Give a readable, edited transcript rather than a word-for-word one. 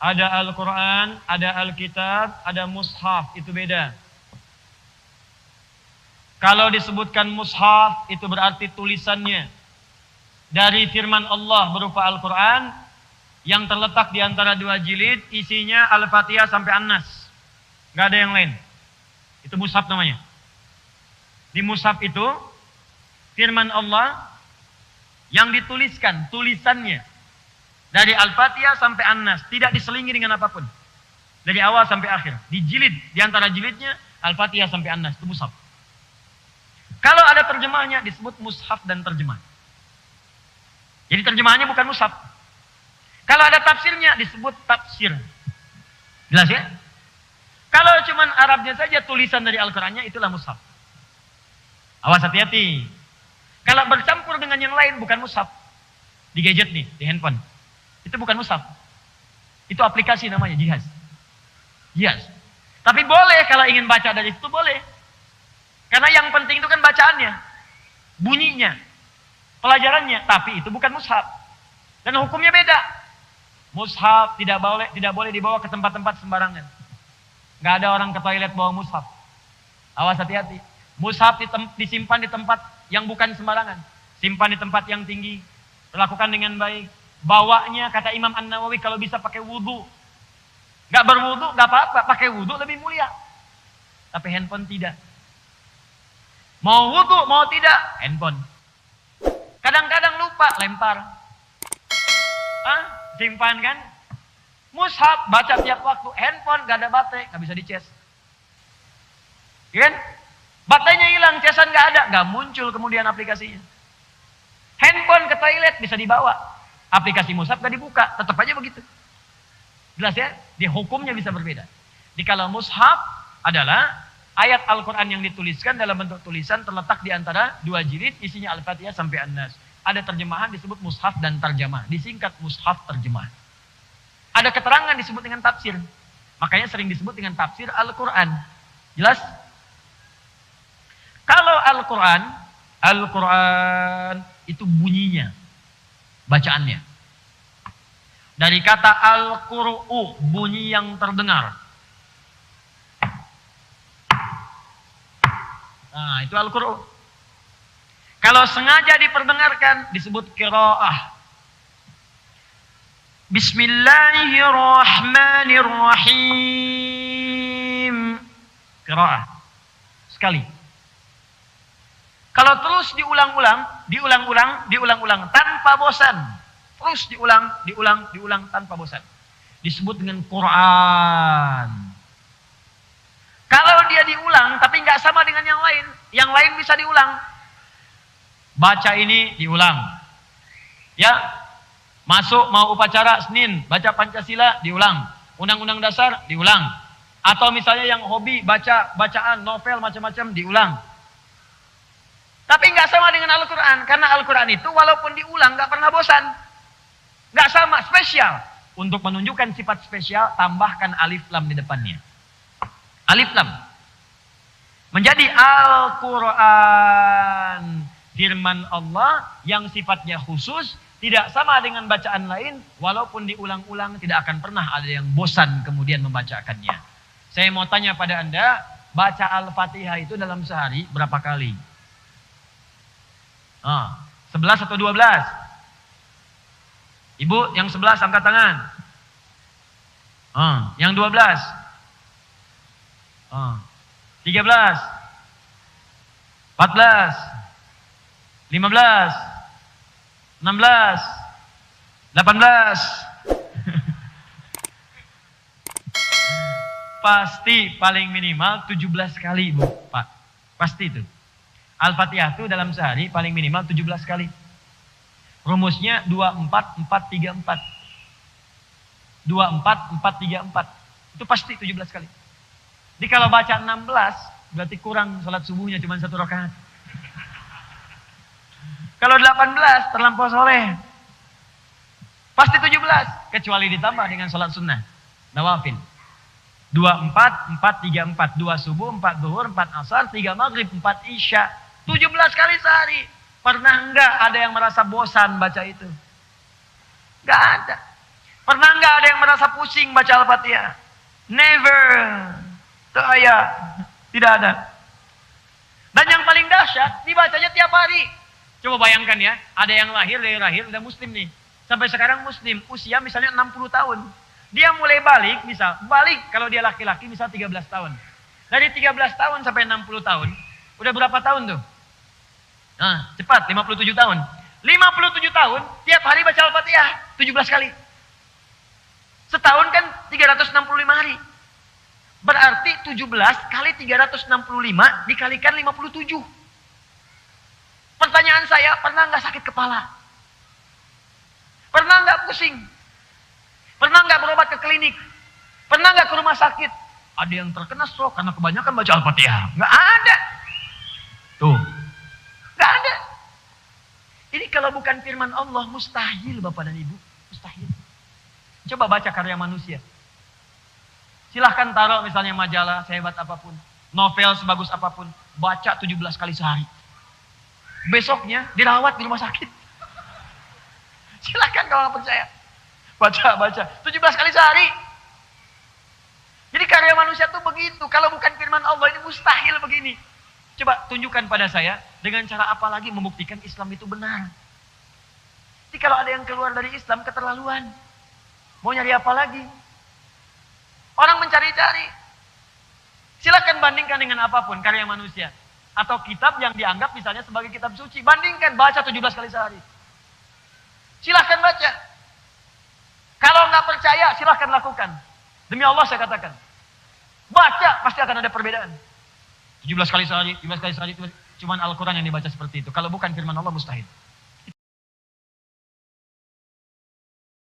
Ada Al-Quran, ada Alkitab, ada Mushaf, itu beda. Kalau disebutkan Mushaf, itu berarti tulisannya dari firman Allah berupa Al-Quran, yang terletak di antara dua jilid, isinya Al-Fatihah sampai An-Nas. Gak ada yang lain. Itu Mushaf namanya. Di Mushaf itu, firman Allah yang dituliskan, tulisannya dari Al-Fatihah sampai An-Nas, tidak diselingi dengan apapun. Dari awal sampai akhir. Di jilid, di antara jilidnya, Al-Fatihah sampai An-Nas, itu Mushaf. Kalau ada terjemahnya, disebut Mushaf dan terjemah. Jadi terjemahannya bukan Mushaf. Kalau ada tafsirnya, disebut tafsir. Jelas ya? Kalau cuman Arabnya saja, tulisan dari Al-Qurannya, itulah Mushaf. Awas, hati-hati. Kalau bercampur dengan yang lain, bukan Mushaf. Di gadget nih, di handphone. Itu bukan Mushaf. Itu aplikasi namanya, jihaz. Jihaz. Tapi boleh kalau ingin baca dari situ, boleh. Karena yang penting itu kan bacaannya. Bunyinya. Pelajarannya. Tapi itu bukan Mushaf. Dan hukumnya beda. Mushaf tidak boleh dibawa ke tempat-tempat sembarangan. Gak ada orang ke toilet bawa Mushaf. Awas, hati-hati. Mushaf disimpan di tempat yang bukan sembarangan. Simpan di tempat yang tinggi. Lakukan dengan baik. Bawanya, kata Imam An-Nawawi, kalau bisa pakai wudu. Gak berwudu, gak apa-apa. Pakai wudu lebih mulia. Tapi handphone tidak. Mau wudu, mau tidak, handphone. Kadang-kadang lupa, lempar. Simpan kan? Mushaf, baca tiap waktu. Handphone, gak ada baterai, gak bisa dicas. Kan? Baterainya hilang, casan gak ada. Gak muncul kemudian aplikasinya. Handphone ke toilet bisa dibawa. Aplikasi Mushaf gak dibuka, tetap aja begitu. Jelas ya? Di hukumnya bisa berbeda. Di kalau Mushaf adalah ayat Al-Quran yang dituliskan dalam bentuk tulisan terletak di antara dua jilid, isinya Al-Fatihah sampai An-Nas. Ada terjemahan disebut Mushaf dan terjemah. Disingkat Mushaf terjemah. Ada keterangan disebut dengan tafsir. Makanya sering disebut dengan tafsir Al-Quran. Jelas? Kalau Al-Quran itu bunyinya. Bacaannya. Dari kata al-qur'u, bunyi yang terdengar. Nah, itu al-qur'u. Kalau sengaja diperdengarkan, disebut qiraah. Bismillahirrahmanirrahim. Qiraah. Sekali. Kalau terus diulang-ulang tanpa bosan. Terus diulang tanpa bosan. Disebut dengan Quran. Kalau dia diulang tapi nggak sama dengan yang lain bisa diulang. Baca ini diulang. Ya. Masuk mau upacara Senin, baca Pancasila diulang. Undang-undang dasar diulang. Atau misalnya yang hobi bacaan novel macam-macam diulang. Tapi nggak sama dengan Al-Quran. Karena Al-Quran itu walaupun diulang nggak pernah bosan. Nggak sama, spesial. Untuk menunjukkan sifat spesial, tambahkan alif lam di depannya. Alif lam. Menjadi Al-Quran. Firman Allah yang sifatnya khusus. Tidak sama dengan bacaan lain. Walaupun diulang-ulang tidak akan pernah ada yang bosan kemudian membacakannya. Saya mau tanya pada Anda. Baca Al-Fatihah itu dalam sehari berapa kali? 11 atau 12? Ibu yang 11 angkat tangan. Yang 12? 13? 14? 15? 16? 18? Pasti paling minimal 17 kali, Bu, Pak. Pasti itu. Al-Fatihah itu dalam sehari paling minimal 17 kali. Rumusnya 24-4-3-4. 24-4-3-4. Itu pasti 17 kali. Jadi kalau baca 16, berarti kurang salat subuhnya cuma 1 rakaat. Kalau 18, terlampau soleh. Pasti 17. Kecuali ditambah dengan salat sunnah. Nawafil. 24-4-3-4. 2 subuh, 4 zuhur, 4 asar, 3 maghrib, 4 isya. 17 kali sehari. Pernah enggak ada yang merasa bosan baca itu? Enggak ada. Pernah nggak ada yang merasa pusing baca Al-Fatihah? Never. Tidak ada. Dan yang paling dahsyat, dibacanya tiap hari. Coba bayangkan ya, ada yang lahir dari lahir udah muslim nih. Sampai sekarang muslim, usia misalnya 60 tahun. Dia mulai balik kalau dia laki-laki misal 13 tahun. Dari 13 tahun sampai 60 tahun, udah berapa tahun tuh? Nah, cepat, 57 tahun. 57 tahun, tiap hari baca Al-Fatihah, 17 kali. Setahun kan 365 hari. Berarti 17 kali 365 dikalikan 57. Pertanyaan saya, pernah nggak sakit kepala? Pernah nggak pusing? Pernah nggak berobat ke klinik? Pernah nggak ke rumah sakit? Ada yang terkena stroke karena kebanyakan baca Al-Fatihah. Nggak ada. Tuh. Nggak ada. Ini kalau bukan firman Allah, mustahil Bapak dan Ibu. Mustahil. Coba baca karya manusia. Silahkan taruh misalnya majalah sehebat apapun. Novel sebagus apapun. Baca 17 kali sehari. Besoknya dirawat di rumah sakit. Silahkan kalau nggak percaya. Baca. 17 kali sehari. Jadi karya manusia tuh begitu. Kalau bukan firman Allah ini mustahil begini. Coba tunjukkan pada saya. Dengan cara apa lagi membuktikan Islam itu benar. Jadi kalau ada yang keluar dari Islam keterlaluan. Mau nyari apa lagi? Orang mencari-cari. Silakan bandingkan dengan apapun karya manusia. Atau kitab yang dianggap misalnya sebagai kitab suci. Bandingkan, baca 17 kali sehari. Silahkan baca. Kalau nggak percaya, silahkan lakukan. Demi Allah saya katakan. Baca, pasti akan ada perbedaan. 17 kali sehari, 17 kali sehari. Cuman Al-Quran yang dibaca seperti itu. Kalau bukan firman Allah, mustahil.